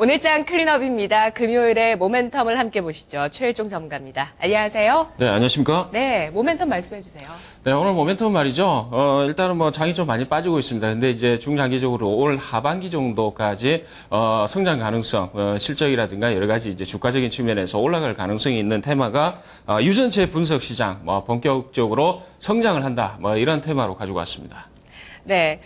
오늘장 클린업입니다. 금요일에 모멘텀을 함께 보시죠. 최일종 전문가입니다. 안녕하세요. 네, 안녕하십니까? 네, 모멘텀 말씀해 주세요. 네, 오늘 모멘텀 말이죠. 일단은 뭐 장이 좀 많이 빠지고 있습니다. 근데 이제 중장기적으로 올 하반기 정도까지 성장 가능성, 실적이라든가 여러 가지 이제 주가적인 측면에서 올라갈 가능성이 있는 테마가 유전체 분석 시장, 본격적으로 성장을 한다. 이런 테마로 가지고 왔습니다. 네.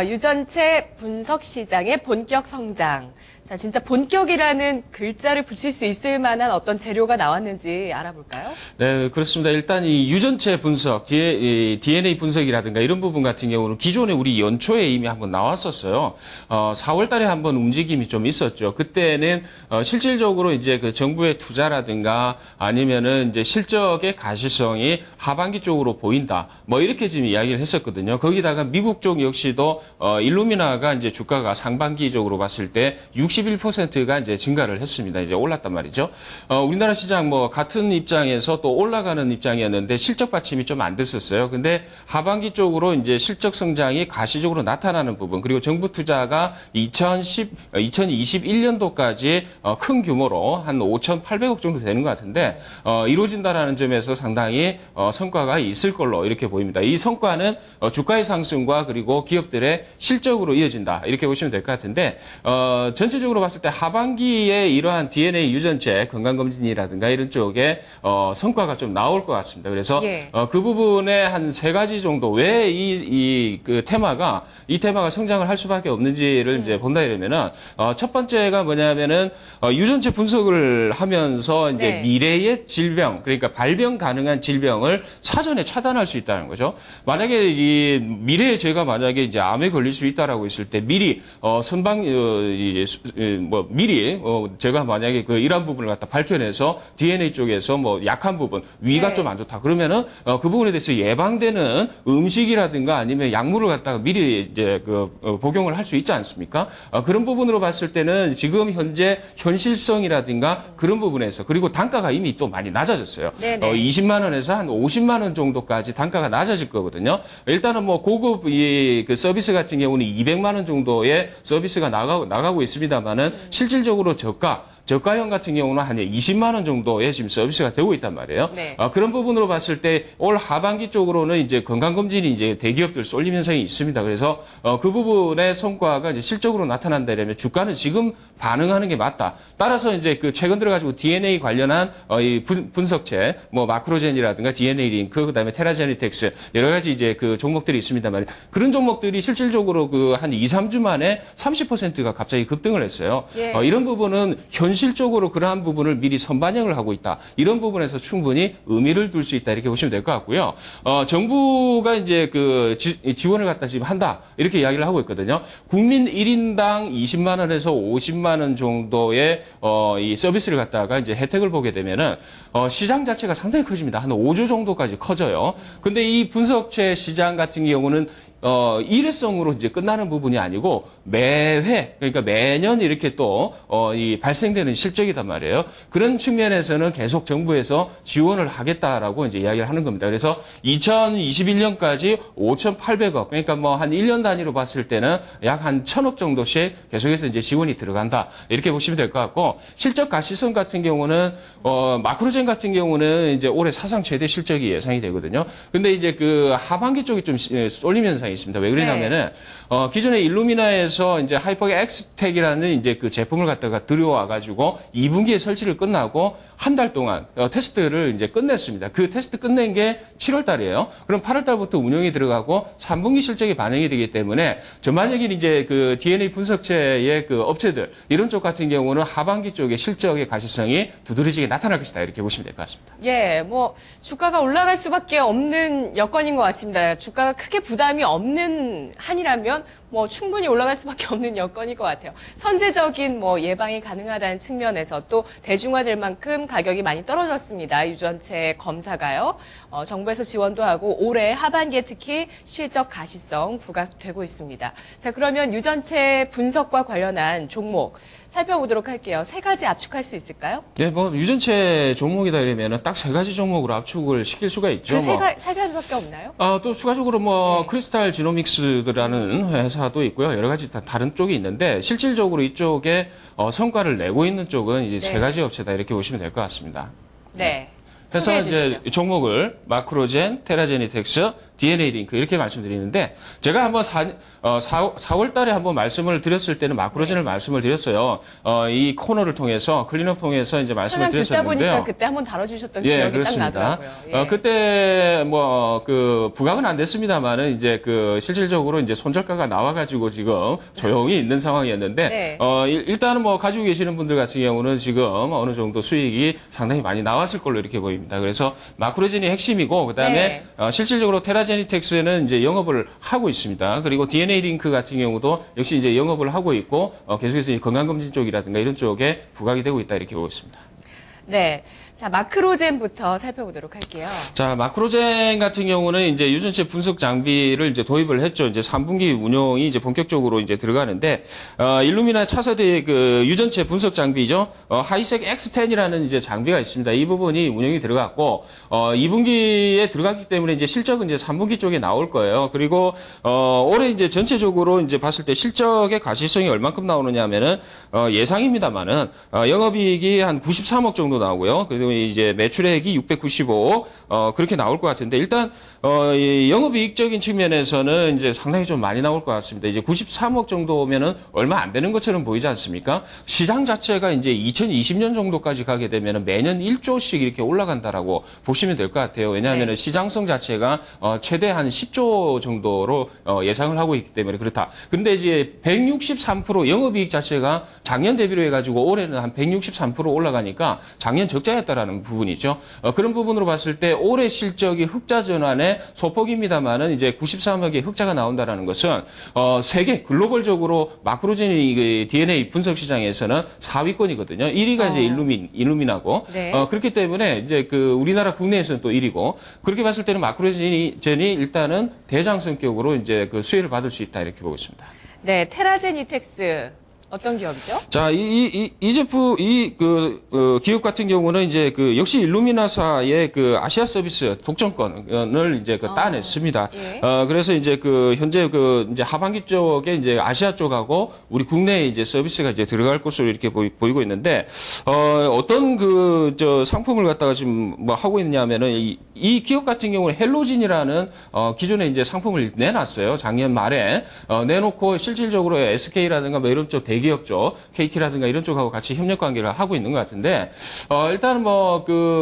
유전체 분석 시장의 본격 성장. 자, 진짜 본격이라는 글자를 붙일 수 있을 만한 어떤 재료가 나왔는지 알아볼까요? 네, 그렇습니다. 일단 이 유전체 분석, DNA 분석이라든가 이런 부분 같은 경우는 기존에 우리 연초에 이미 한번 나왔었어요. 4월 달에 한번 움직임이 좀 있었죠. 그때는 실질적으로 이제 그 정부의 투자라든가 아니면은 이제 실적의 가시성이 하반기 쪽으로 보인다. 이렇게 지금 이야기를 했었거든요. 거기다가 미국 쪽 역시도 일루미나가 이제 주가가 상반기적으로 봤을 때 61%가 이제 증가를 했습니다. 이제 올랐단 말이죠. 우리나라 시장 같은 입장에서 또 올라가는 입장이었는데 실적 받침이 좀 안 됐었어요. 근데 하반기 쪽으로 이제 실적 성장이 가시적으로 나타나는 부분, 그리고 정부 투자가 2021년도까지 큰 규모로 한 5,800억 정도 되는 것 같은데 이루어진다라는 점에서 상당히 성과가 있을 걸로 이렇게 보입니다. 이 성과는 주가의 상승과 그리고 기업들의 실적으로 이어진다. 이렇게 보시면 될 것 같은데 전체적으로 봤을 때 하반기에 이러한 DNA 유전체 건강검진이라든가 이런 쪽에 성과가 좀 나올 것 같습니다. 그래서 그 부분에 한 세 가지 정도 왜 이 테마가 성장을 할 수밖에 없는지를 이제 본다 이러면은 첫 번째가 뭐냐면은 유전체 분석을 하면서 이제 미래의 질병, 그러니까 발병 가능한 질병을 사전에 차단할 수 있다는 거죠. 만약에 이 미래에 제가 만약에 이제 암에 걸릴 수 있다라고 했을 때 미리 미리 제가 만약에 그 이러한 부분을 갖다 밝혀내서 DNA 쪽에서 약한 부분, 위가 좀 안 좋다 그러면은 그 부분에 대해서 예방되는 음식이라든가 아니면 약물을 갖다가 미리 이제 복용을 할 수 있지 않습니까? 그런 부분으로 봤을 때는 지금 현재 현실성이라든가 그런 부분에서, 그리고 단가가 이미 또 많이 낮아졌어요. 20만 원에서 한 50만 원 정도까지 단가가 낮아질 거거든요. 일단은 고급 그 서비스 같은 경우는 200만 원 정도의 서비스가 나가고 있습니다만은 실질적으로 저가형 같은 경우는 한 20만 원 정도의 지금 서비스가 되고 있단 말이에요. 그런 부분으로 봤을 때 올 하반기 쪽으로는 이제 건강검진이 이제 대기업들 쏠림 현상이 있습니다. 그래서 그 부분의 성과가 이제 실적으로 나타난다면 주가는 지금 반응하는 게 맞다. 따라서 이제 최근 들어가지고 DNA 관련한 이 분석체, 마크로젠이라든가 DNA 링크, 그다음에 테라제니텍스 여러 가지 이제 그 종목들이 있습니다만 그런 종목들이 실질적으로 한 2, 3주 만에 30%가 갑자기 급등을 했어요. 이런 부분은 현실적으로 그러한 부분을 미리 선반영을 하고 있다. 이런 부분에서 충분히 의미를 둘 수 있다. 이렇게 보시면 될 것 같고요. 정부가 이제 지원을 갖다 지금 한다. 이렇게 이야기를 하고 있거든요. 국민 1인당 20만 원에서 50만 원 정도의 이 서비스를 갖다가 이제 혜택을 보게 되면은 시장 자체가 상당히 커집니다. 한 5조 정도까지 커져요. 근데 이 분석체 시장 같은 경우는 일회성으로 이제 끝나는 부분이 아니고 매회, 그러니까 매년 이렇게 또 이 발생되는 실적이단 말이에요. 그런 측면에서는 계속 정부에서 지원을 하겠다라고 이제 이야기를 하는 겁니다. 그래서 2021년까지 5,800억, 그러니까 한 1년 단위로 봤을 때는 약 한 1,000억 정도씩 계속해서 이제 지원이 들어간다. 이렇게 보시면 될 것 같고, 실적 가시성 같은 경우는 마크로젠 같은 경우는 이제 올해 사상 최대 실적이 예상이 되거든요. 근데 이제 하반기 쪽이 좀 쏠림 현상이 있습니다. 왜 그러냐면은 기존에 일루미나에서 이제 하이퍼 엑스텍이라는 이제 그 제품을 갖다가 들여와 가지고 2분기에 설치를 끝나고 한 달 동안 테스트를 이제 끝냈습니다. 그 테스트 끝낸 게 7월 달이에요. 그럼 8월 달부터 운영이 들어가고 3분기 실적이 반영이 되기 때문에 전반적인 이제 그 DNA 분석체의 그 업체들 이런 쪽 같은 경우는 하반기 쪽에 실적의 가시성이 두드러지게 나타날 것이다. 이렇게 보시면 될 것 같습니다. 주가가 올라갈 수밖에 없는 여건인 것 같습니다. 주가가 크게 부담이 없는 한이라면 충분히 올라갈 수밖에 없는 여건일 것 같아요. 선제적인 예방이 가능하다는 측면에서 또 대중화될 만큼 가격이 많이 떨어졌습니다. 유전체 검사가요. 정부에서 지원도 하고 올해 하반기에 특히 실적 가시성 부각되고 있습니다. 자, 그러면 유전체 분석과 관련한 종목 살펴보도록 할게요. 세 가지 압축할 수 있을까요? 네, 유전체 종목이다 이러면은 딱 세 가지 종목으로 압축을 시킬 수가 있죠. 세 가지밖에 없나요? 또 추가적으로 크리스탈 지노믹스라는 회사 일루미나사도 있고요. 여러 가지 다른 쪽이 있는데 실질적으로 이쪽에 성과를 내고 있는 쪽은 이제 세 가지 업체다 이렇게 보시면 될 것 같습니다. 네. 그래서 소개해 이제 주시죠. 종목을 마크로젠, 테라제니텍스, DNA 링크 이렇게 말씀드리는데 제가 한번 4월 달에 한번 말씀을 드렸을 때는 마크로젠을 말씀을 드렸어요. 이 코너를 통해서 클린업 통해서 이제 말씀을 설명 듣다 드렸었는데요. 보니까 그때 한번 다뤄주셨던 예, 기억이 딱 그렇습니다. 나더라고요. 예. 그때 뭐 그 부각은 안 됐습니다만은 이제 그 실질적으로 이제 손절가가 나와가지고 지금 조용히 있는 상황이었는데 네. 일단은 뭐 가지고 계시는 분들 같은 경우는 지금 어느 정도 수익이 상당히 많이 나왔을 걸로 이렇게 보입니다. 그래서 마크로젠이 핵심이고 그다음에 네. 실질적으로 테라제니텍스는 이제 영업을 하고 있습니다. 그리고 DNA 링크 같은 경우도 역시 이제 영업을 하고 있고 계속해서 이 건강검진 쪽이라든가 이런 쪽에 부각이 되고 있다 이렇게 보고 있습니다. 네. 자, 마크로젠부터 살펴보도록 할게요. 자, 마크로젠 같은 경우는 이제 유전체 분석 장비를 이제 도입을 했죠. 이제 3분기 운용이 이제 본격적으로 이제 들어가는데, 일루미나 차세대 그 유전체 분석 장비죠. 하이색 X10이라는 이제 장비가 있습니다. 이 부분이 운영이 들어갔고, 2분기에 들어갔기 때문에 이제 실적은 이제 3분기 쪽에 나올 거예요. 그리고, 올해 이제 전체적으로 이제 봤을 때 실적의 가시성이 얼만큼 나오느냐 하면은, 예상입니다만은, 영업이익이 한 93억 정도 나오고요. 그리고 이제 매출액이 695, 그렇게 나올 것 같은데, 일단, 이 영업이익적인 측면에서는 이제 상당히 좀 많이 나올 것 같습니다. 이제 93억 정도면은 얼마 안 되는 것처럼 보이지 않습니까? 시장 자체가 이제 2020년 정도까지 가게 되면은 매년 1조씩 이렇게 올라간다라고 보시면 될 것 같아요. 왜냐하면은 네. 시장성 자체가 최대 한 10조 정도로 예상을 하고 있기 때문에 그렇다. 근데 이제 163% 영업이익 자체가 작년 대비로 해가지고 올해는 한 163% 올라가니까 작년 적자였다라는 부분이죠. 그런 부분으로 봤을 때 올해 실적이 흑자 전환의 소폭입니다만은 이제 93억의 흑자가 나온다라는 것은 세계 글로벌적으로 마크로젠이 DNA 분석 시장에서는 4위권이거든요. 1위가 이제 일루미나고 네. 그렇기 때문에 이제 그 우리나라 국내에서는 또 1위고 그렇게 봤을 때는 마크로젠이 일단은 대장 성격으로 이제 그 수혜를 받을 수 있다 이렇게 보고 있습니다. 네, 테라제니텍스 어떤 기업이죠? 자, 이 제품, 기업 같은 경우는 이제 역시 일루미나사의 아시아 서비스 독점권을 이제 따냈습니다. 예. 그래서 이제 현재 이제 하반기 쪽에 이제 아시아 쪽하고 우리 국내에 이제 서비스가 이제 들어갈 것으로 이렇게 보이고 있는데, 어떤 상품을 갖다가 지금 뭐 하고 있느냐 하면은 이 기업 같은 경우는 헬로진이라는, 기존에 이제 상품을 내놨어요. 작년 말에. 내놓고 실질적으로 SK라든가 뭐 이런 쪽 대기업 쪽, KT라든가 이런 쪽하고 같이 협력 관계를 하고 있는 것 같은데, 일단은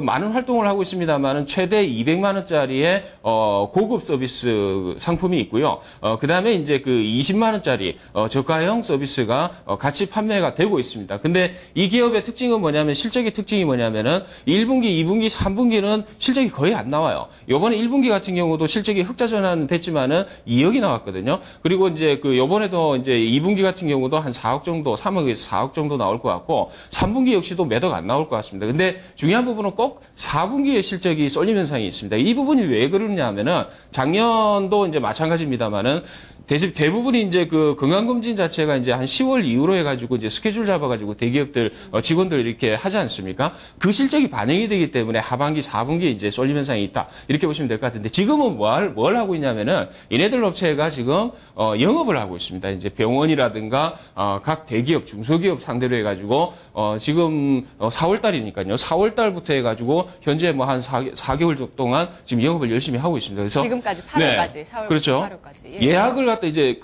많은 활동을 하고 있습니다만은 최대 200만 원짜리의, 고급 서비스 상품이 있고요. 그 다음에 이제 20만 원짜리, 저가형 서비스가 같이 판매가 되고 있습니다. 근데 이 기업의 특징은 뭐냐면, 실적의 특징이 뭐냐면은 1분기, 2분기, 3분기는 실적이 거의 안 나와요. 요번에 1분기 같은 경우도 실적이 흑자 전환은 됐지만은 2억이 나왔거든요. 그리고 이제 요번에도 이제 2분기 같은 경우도 한 4억 정도, 3억에서 4억 정도 나올 것 같고, 3분기 역시도 몇 억 안 나올 것 같습니다. 근데 중요한 부분은 꼭 4분기의 실적이 쏠림 현상이 있습니다. 이 부분이 왜 그러냐 하면은 작년도 이제 마찬가지입니다만은 대부분이 이제 건강검진 자체가 이제 한 10월 이후로 해가지고 이제 스케줄 잡아가지고 대기업들, 직원들 이렇게 하지 않습니까? 그 실적이 반영이 되기 때문에 하반기, 4분기에 이제 쏠림 현상이 있다. 이렇게 보시면 될 것 같은데 지금은 뭘 하고 있냐면은 얘네들 업체가 지금, 영업을 하고 있습니다. 이제 병원이라든가, 각 대기업, 중소기업 상대로 해가지고, 지금 4월 달이니까요. 4월 달부터 해가지고 현재 뭐 한 4개월 동안 지금 영업을 열심히 하고 있습니다. 그래서. 지금까지 8월까지, 네, 4월부터 그렇죠. 8월까지. 예약을 갖다 이제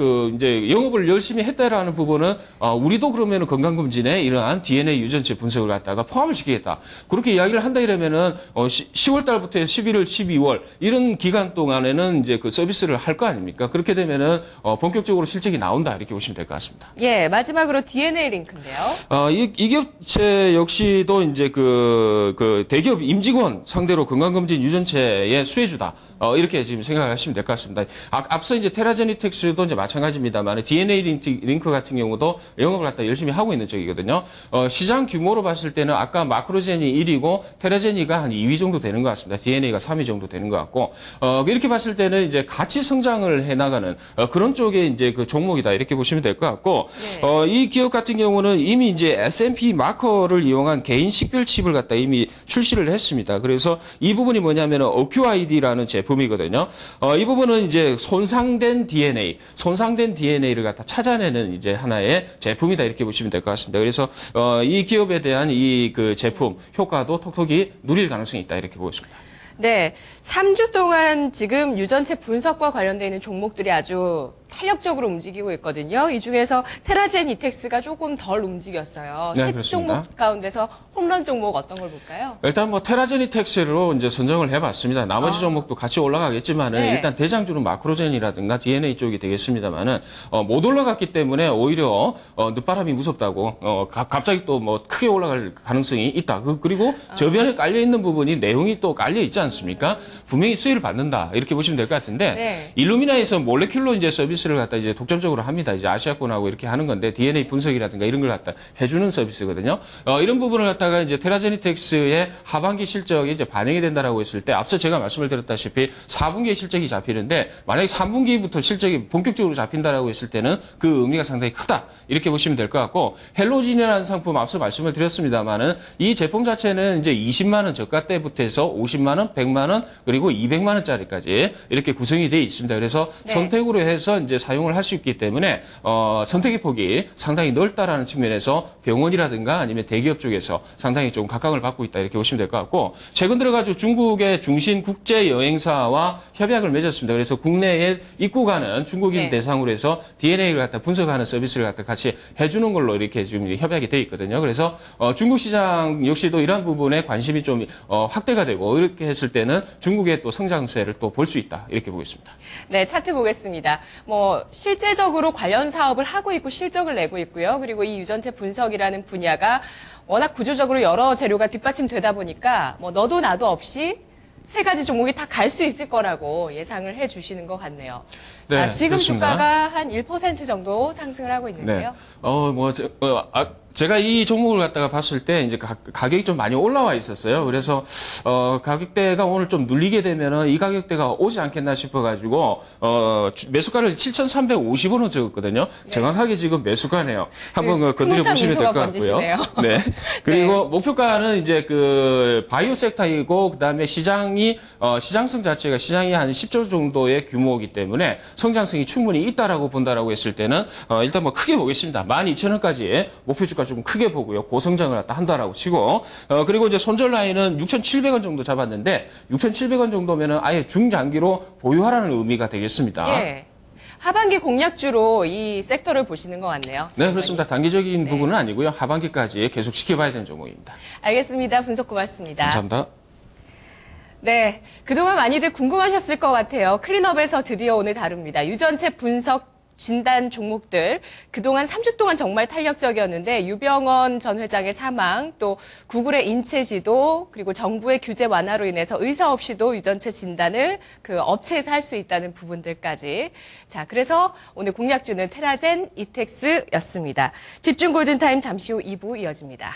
영업을 열심히 했다라는 부분은 우리도 그러면은 건강검진에 이러한 DNA 유전체 분석을 갖다가 포함을 시키겠다. 그렇게 이야기를 한다 이러면은 10월 달부터 11월, 12월 이런 기간 동안에는 이제 서비스를 할 거 아닙니까? 그렇게 되면은 본격적으로 실적이 나온다 이렇게 보시면 될 것 같습니다. 예, 마지막으로 DNA 링크인데요. 이 기업체 역시도 이제 대기업 임직원 상대로 건강검진 유전체의 수혜주다. 이렇게 지금 생각하시면 될 것 같습니다. 앞서 이제 테라제니텍스도 이제 마찬가지입니다만 DNA 링크 같은 경우도 영업을 갖다 열심히 하고 있는 쪽이거든요. 시장 규모로 봤을 때는 아까 마크로젠이 1위고 테라제니가 한 2위 정도 되는 것 같습니다. DNA가 3위 정도 되는 것 같고, 이렇게 봤을 때는 이제 같이 성장을 해나가는 그런 쪽의 이제 종목이다. 이렇게 보시면 될 것 같고, 네. 이 기업 같은 경우는 이미 이제 S&P 마커를 이용한 개인 식별 칩을 갖다 이미 출시를 했습니다. 그래서 이 부분이 뭐냐면 OQID라는 제품이거든요. 이 부분은 이제 손상된 DNA, DNA, 손상된 DNA를 갖다 찾아내는 이제 하나의 제품이다 이렇게 보시면 될 것 같습니다. 그래서 이 기업에 대한 이 그 제품 효과도 톡톡히 누릴 가능성이 있다 이렇게 보고 있습니다. 네, 3주 동안 지금 유전체 분석과 관련되어 있는 종목들이 아주 탄력적으로 움직이고 있거든요. 이 중에서 테라젠 이텍스가 조금 덜 움직였어요. 네, 세 그렇습니다. 종목 가운데서 홈런 종목 어떤 걸 볼까요? 일단 뭐 테라제니텍스로 이제 선정을 해봤습니다. 나머지 종목도 같이 올라가겠지만은 네. 일단 대장주는 마크로젠이라든가 DNA 쪽이 되겠습니다만은 못 올라갔기 때문에 오히려 늦바람이 무섭다고 갑자기 또 뭐 크게 올라갈 가능성이 있다. 그리고 저변에 깔려 있는 부분이 내용이 또 깔려 있지 않습니까? 분명히 수혜를 받는다 이렇게 보시면 될 것 같은데 네. 일루미나에서 몰레큘러 이제 서비스를 갖다 이제 독점적으로 합니다. 이제 아시아권하고 이렇게 하는 건데 DNA 분석이라든가 이런 걸 갖다 해주는 서비스거든요. 이런 부분을 갖다가 이제 테라제니텍스의 하반기 실적이 이제 반영이 된다라고 했을 때 앞서 제가 말씀을 드렸다시피 4분기에 실적이 잡히는데 만약에 3분기부터 실적이 본격적으로 잡힌다라고 했을 때는 그 의미가 상당히 크다 이렇게 보시면 될 것 같고 헬로진이라는 상품 앞서 말씀을 드렸습니다만은 이 제품 자체는 이제 20만 원 저가 때부터 해서 50만 원, 100만 원 그리고 200만 원짜리까지 이렇게 구성이 되어 있습니다. 그래서 네. 선택으로 해서 이제 사용을 할 수 있기 때문에 선택의 폭이 상당히 넓다라는 측면에서 병원이라든가 아니면 대기업 쪽에서 상당히 좀 각광을 받고 있다 이렇게 보시면 될 것 같고 최근 들어가지고 중국의 중신 국제 여행사와 협약을 맺었습니다. 그래서 국내에 입국하는 중국인 네. 대상으로 해서 DNA를 갖다 분석하는 서비스를 갖다 같이 해주는 걸로 이렇게 지금 협약이 돼 있거든요. 그래서 중국 시장 역시도 이러한 부분에 관심이 좀 확대가 되고 이렇게 했을 때는 중국의 또 성장세를 또 볼 수 있다 이렇게 보고 있습니다. 네, 차트 보겠습니다. 뭐 실제적으로 관련 사업을 하고 있고 실적을 내고 있고요. 그리고 이 유전체 분석이라는 분야가 워낙 구조적으로 여러 재료가 뒷받침되다 보니까 뭐 너도 나도 없이 세 가지 종목이 다 갈 수 있을 거라고 예상을 해 주시는 것 같네요. 네, 자, 지금 그렇습니다. 주가가 한 1% 정도 상승을 하고 있는데요. 제가 이 종목을 갖다가 봤을 때 이제 가격이 좀 많이 올라와 있었어요. 그래서 가격대가 오늘 좀 눌리게 되면은 이 가격대가 오지 않겠나 싶어가지고 매수가를 7,350원을 적었거든요. 네. 정확하게 지금 매수가네요. 한번 건드려 흐뭇한 보시면 될 것 미소가 같고요. 번지시네요. 네. 그리고 목표가는 이제 그 바이오 섹터이고 그다음에 시장이 시장성 자체가 시장이 한 10조 정도의 규모이기 때문에 성장성이 충분히 있다라고 본다라고 했을 때는 일단 뭐 크게 보겠습니다. 12,000원까지 목표 주가 좀 크게 보고요. 고성장을 갖다 한다라고 치고 그리고 이제 손절 라인은 6,700원 정도 잡았는데 6,700원 정도면은 아예 중장기로 보유하라는 의미가 되겠습니다. 예. 하반기 공략주로 이 섹터를 보시는 것 같네요. 네, 그렇습니다. 단기적인 부분은 아니고요. 하반기까지 계속 지켜봐야 되는 종목입니다. 알겠습니다. 분석 고맙습니다. 감사합니다. 네, 그동안 많이들 궁금하셨을 것 같아요. 클린업에서 드디어 오늘 다룹니다. 유전체 분석 진단 종목들. 그동안 3주 동안 정말 탄력적이었는데 유병언 전 회장의 사망, 또 구글의 인체 지도, 그리고 정부의 규제 완화로 인해서 의사 없이도 유전체 진단을 그 업체에서 할 수 있다는 부분들까지. 자, 그래서 오늘 공략주는 테라젠 이텍스였습니다. 집중 골든타임 잠시 후 2부 이어집니다.